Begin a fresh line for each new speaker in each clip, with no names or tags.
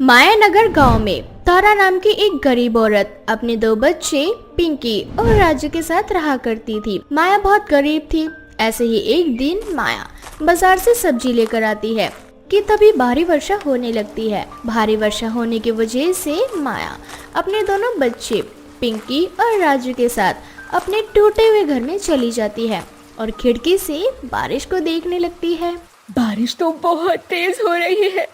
मायानगर गांव में तारा नाम की एक गरीब औरत अपने दो बच्चे पिंकी और राजू के साथ रहा करती थी। माया बहुत गरीब थी। ऐसे ही एक दिन माया बाजार से सब्जी लेकर आती है कि तभी भारी वर्षा होने लगती है। भारी वर्षा होने की वजह से माया अपने दोनों बच्चे पिंकी और राजू के साथ अपने टूटे हुए घर में चली जाती है और खिड़की से बारिश को देखने लगती है।
बारिश तो बहुत तेज हो रही है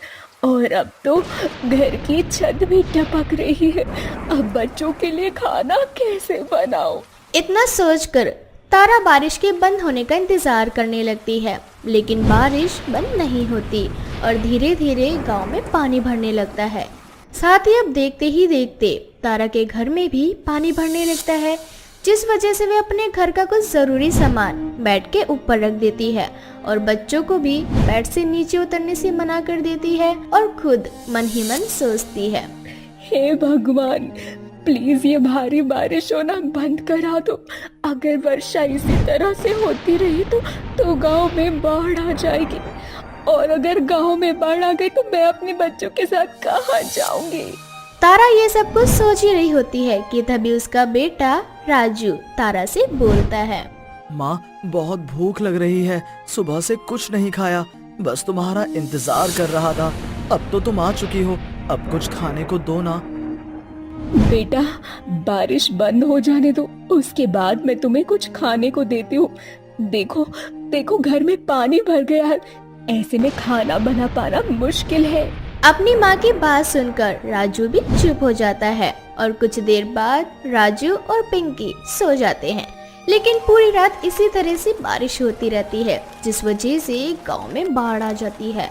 और अब तो घर की छत भी टपक रही है। अब बच्चों के लिए खाना कैसे बनाऊं?
इतना सोचकर तारा बारिश के बंद होने का इंतजार करने लगती है, लेकिन बारिश बंद नहीं होती और धीरे धीरे गांव में पानी भरने लगता है। साथ ही अब देखते ही देखते तारा के घर में भी पानी भरने लगता है, जिस वजह से वे अपने घर का कुछ जरूरी सामान बेड के ऊपर रख देती है और बच्चों को भी बेड से नीचे उतरने से मना कर देती है और खुद मन ही मन सोचती है,
हे भगवान, प्लीज ये भारी बारिश होना बंद करा दो। अगर वर्षा इसी तरह से होती रही तो गांव में बाढ़ आ जाएगी और अगर गांव में बाढ़ आ गई तो मैं अपने बच्चों के साथ कहाँ जाऊंगी?
तारा ये सब कुछ सोच ही रही होती है कि तभी उसका बेटा राजू तारा से बोलता है,
माँ, बहुत भूख लग रही है। सुबह से कुछ नहीं खाया, बस तुम्हारा इंतजार कर रहा था। अब तो तुम आ चुकी हो, अब कुछ खाने को दो ना।
बेटा, बारिश बंद हो जाने दो, उसके बाद मैं तुम्हें कुछ खाने को देती हूँ। देखो देखो, घर में पानी भर गया है, ऐसे में खाना बना पाना मुश्किल है।
अपनी माँ की बात सुनकर राजू भी चुप हो जाता है और कुछ देर बाद राजू और पिंकी सो जाते हैं। लेकिन पूरी रात इसी तरह से बारिश होती रहती है, जिस वजह से गांव में बाढ़ आ जाती है।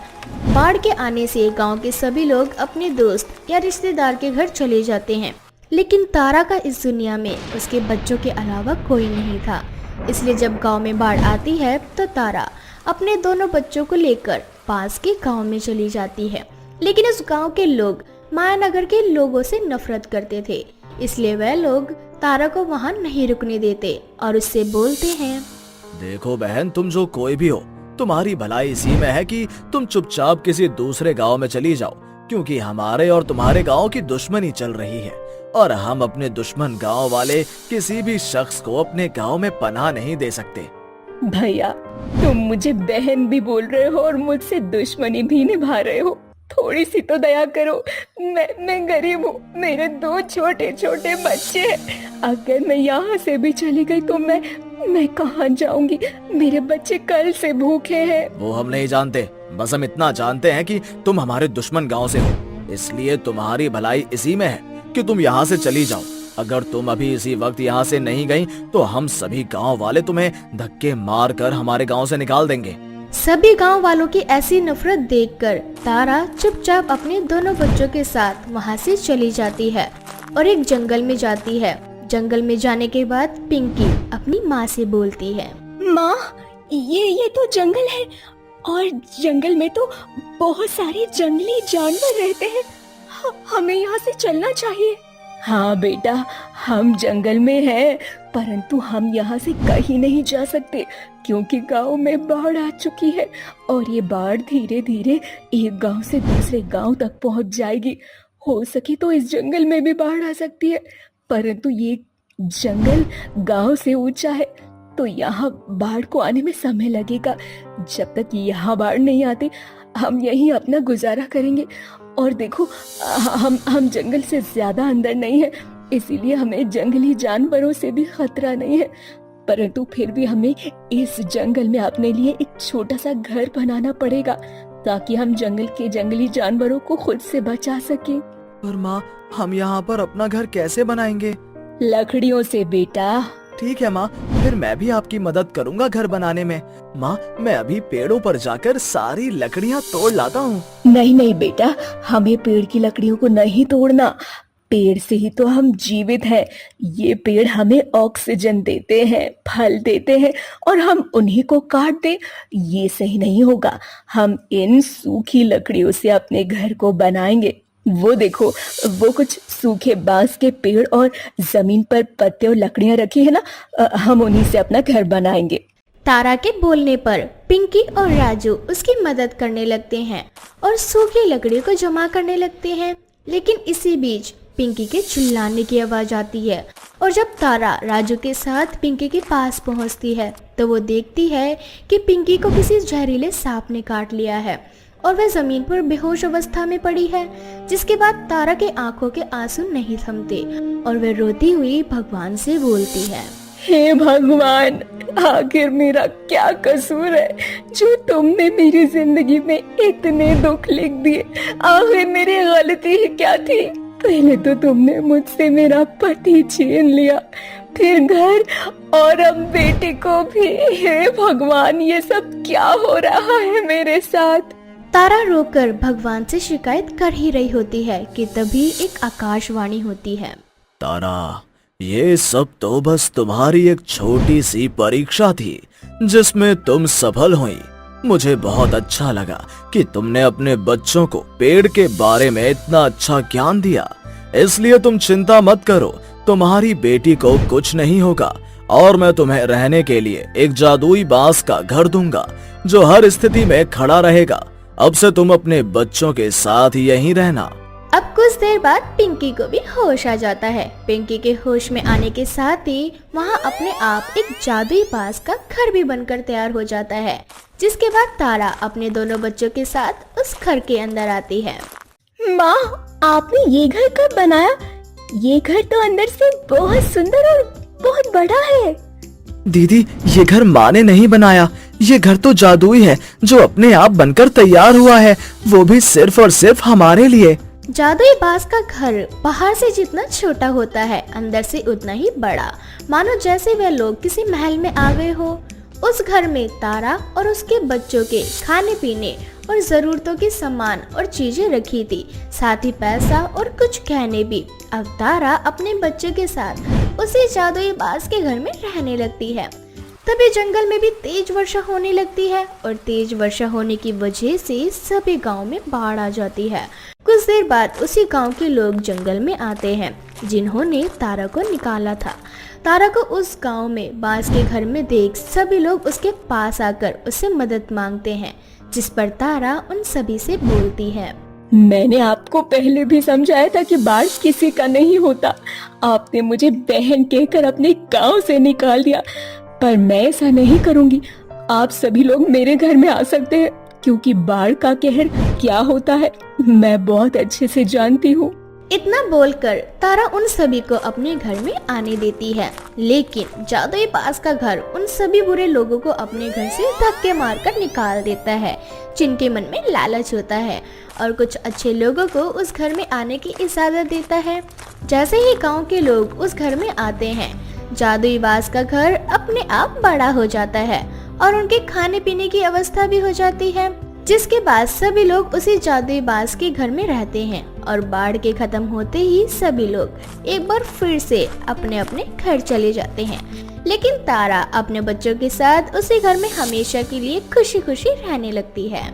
बाढ़ के आने से गांव के सभी लोग अपने दोस्त या रिश्तेदार के घर चले जाते हैं, लेकिन तारा का इस दुनिया में उसके बच्चों के अलावा कोई नहीं था। इसलिए जब गाँव में बाढ़ आती है तो तारा अपने दोनों बच्चों को लेकर पास के गाँव में चली जाती है। लेकिन उस गांव के लोग मायानगर के लोगों से नफरत करते थे, इसलिए वह लोग तारा को वहां नहीं रुकने देते और उससे बोलते हैं,
देखो बहन, तुम जो कोई भी हो, तुम्हारी भलाई इसी में है कि तुम चुपचाप किसी दूसरे गांव में चली जाओ, क्योंकि हमारे और तुम्हारे गांव की दुश्मनी चल रही है और हम अपने दुश्मन गांव वाले किसी भी शख्स को अपने गांव में पनाह नहीं दे सकते।
भैया, तुम मुझे बहन भी बोल रहे हो और मुझसे दुश्मनी भी निभा रहे हो। थोड़ी सी तो दया करो। मैं गरीब हूँ, मेरे दो छोटे छोटे बच्चे हैं। अगर मैं यहाँ से भी चली गई तो मैं कहाँ जाऊंगी? मेरे बच्चे कल से भूखे हैं।
वो हम नहीं जानते, बस हम इतना जानते हैं कि तुम हमारे दुश्मन गांव से हो, इसलिए तुम्हारी भलाई इसी में है कि तुम यहाँ से चली जाओ। अगर तुम अभी इसी वक्त यहाँ से नहीं गई तो हम सभी गाँव वाले तुम्हें धक्के मार कर हमारे गाँव से निकाल देंगे।
सभी गांव वालों की ऐसी नफरत देखकर तारा चुपचाप अपने दोनों बच्चों के साथ वहां से चली जाती है और एक जंगल में जाती है। जंगल में जाने के बाद पिंकी अपनी माँ से बोलती है,
माँ, ये तो जंगल है और जंगल में तो बहुत सारे जंगली जानवर रहते हैं। हमें यहाँ से चलना चाहिए। हाँ बेटा, हम जंगल में हैं, परंतु हम यहाँ से कहीं नहीं जा सकते क्योंकि गांव में बाढ़ आ चुकी है और ये बाढ़ धीरे धीरे एक गांव से दूसरे गांव तक पहुंच जाएगी। हो सके तो इस जंगल में भी बाढ़ आ सकती है, परंतु ये जंगल गांव से ऊंचा है तो यहाँ बाढ़ को आने में समय लगेगा। जब तक यहाँ बाढ़ नहीं आती हम यहीं अपना गुजारा करेंगे। और देखो, हम जंगल से ज्यादा अंदर नहीं है, इसीलिए हमें जंगली जानवरों से भी खतरा नहीं है, परंतु फिर भी हमें इस जंगल में अपने लिए एक छोटा सा घर बनाना पड़ेगा ताकि हम जंगल के जंगली जानवरों को खुद से बचा सकें।
पर माँ, हम यहाँ पर अपना घर कैसे बनाएंगे?
लकड़ियों से बेटा।
ठीक है माँ, फिर मैं भी आपकी मदद करूँगा घर बनाने में। माँ, मैं अभी पेड़ों पर जाकर सारी लकड़ियाँ तोड़ लाता हूँ।
नहीं बेटा, हमें पेड़ की लकड़ियों को नहीं तोड़ना। पेड़ से ही तो हम जीवित हैं। ये पेड़ हमें ऑक्सीजन देते हैं, फल देते हैं और हम उन्हीं को काट दें, ये सही नहीं होगा। हम इन सूखी लकड़ियों से अपने घर को बनाएंगे। वो देखो, वो कुछ सूखे बांस के पेड़ और जमीन पर पत्ते और लकड़ियां रखी है ना, हम उन्हीं से अपना घर बनाएंगे।
तारा के बोलने पर पिंकी और राजू उसकी मदद करने लगते हैं और सूखी लकड़ियों को जमा करने लगते हैं। लेकिन इसी बीच पिंकी के चिल्लाने की आवाज आती है और जब तारा राजू के साथ पिंकी के पास पहुंचती है तो वो देखती है कि पिंकी को किसी जहरीले सांप ने काट लिया है और वह जमीन पर बेहोश अवस्था में पड़ी है। जिसके बाद तारा के आंखों के आंसू नहीं थमते और वह रोती हुई भगवान से बोलती है,
हे भगवान, आखिर मेरा क्या कसूर है जो तुमने मेरी जिंदगी में इतने दुख लिख दिए। आखिर मेरी गलती ही क्या थी? पहले तो तुमने मुझसे मेरा पति छीन लिया, फिर घर और अब बेटे को भी। हे भगवान, ये सब क्या हो रहा है मेरे साथ?
तारा रोकर भगवान से शिकायत कर ही रही होती है कि तभी एक आकाशवाणी होती है।
तारा, ये सब तो बस तुम्हारी एक छोटी सी परीक्षा थी जिसमें तुम सफल हुई। मुझे बहुत अच्छा लगा कि तुमने अपने बच्चों को पेड़ के बारे में इतना अच्छा ज्ञान दिया, इसलिए तुम चिंता मत करो, तुम्हारी बेटी को कुछ नहीं होगा और मैं तुम्हें रहने के लिए एक जादुई बांस का घर दूंगा जो हर स्थिति में खड़ा रहेगा। अब से तुम अपने बच्चों के साथ यहीं रहना।
अब कुछ देर बाद पिंकी को भी होश आ जाता है। पिंकी के होश में आने के साथ ही वहाँ अपने आप एक जादुई बांस का घर भी बनकर तैयार हो जाता है। जिसके बाद तारा अपने दोनों बच्चों के साथ उस घर के अंदर आती है।
माँ, आपने ये घर कब बनाया? ये घर तो अंदर से बहुत सुंदर और बहुत बड़ा है।
दीदी, ये घर माँ ने नहीं बनाया, ये घर तो जादुई है जो अपने आप बनकर तैयार हुआ है, वो भी सिर्फ और सिर्फ हमारे लिए।
जादुई बांस का घर बाहर से जितना छोटा होता है अंदर से उतना ही बड़ा, मानो जैसे वे लोग किसी महल में आ गए हो। उस घर में तारा और उसके बच्चों के खाने पीने और जरूरतों के सामान और चीजें रखी थी, साथ ही पैसा और कुछ गहने भी। अब तारा अपने बच्चों के साथ उसी जादुई बांस के घर में रहने लगती है। तभी जंगल में भी तेज वर्षा होने लगती है और तेज वर्षा होने की वजह से सभी गांव में बाढ़ आ जाती है। कुछ देर बाद उसी गांव के लोग जंगल में आते हैं जिन्होंने तारा को निकाला था। तारा को उस गांव में बांस के घर में देख सभी लोग उसके पास आकर उससे मदद मांगते हैं, जिस पर तारा उन सभी से बोलती है,
मैंने आपको पहले भी समझाया था कि बाढ़ किसी का नहीं होता। आपने मुझे बहन कहकर अपने गांव से निकाल दिया, पर मैं ऐसा नहीं करूंगी। आप सभी लोग मेरे घर में आ सकते हैं, क्योंकि बाढ़ का कहर क्या होता है मैं बहुत अच्छे से जानती हूँ।
इतना बोलकर तारा उन सभी को अपने घर में आने देती है। लेकिन जादुई बांस का घर उन सभी बुरे लोगों को अपने घर से धक्के मारकर निकाल देता है, जिनके मन में लालच होता है, और कुछ अच्छे लोगों को उस घर में आने की इजाजत देता है। जैसे ही गांव के लोग उस घर में आते हैं, जादुई बांस का घर अपने आप बड़ा हो जाता है और उनके खाने पीने की व्यवस्था भी हो जाती है। जिसके बाद सभी लोग उसी जादुई बांस के घर में रहते हैं और बाढ़ के खत्म होते ही सभी लोग एक बार फिर से अपने अपने घर चले जाते हैं। लेकिन तारा अपने बच्चों के साथ उसी घर में हमेशा के लिए खुशी खुशी रहने लगती है।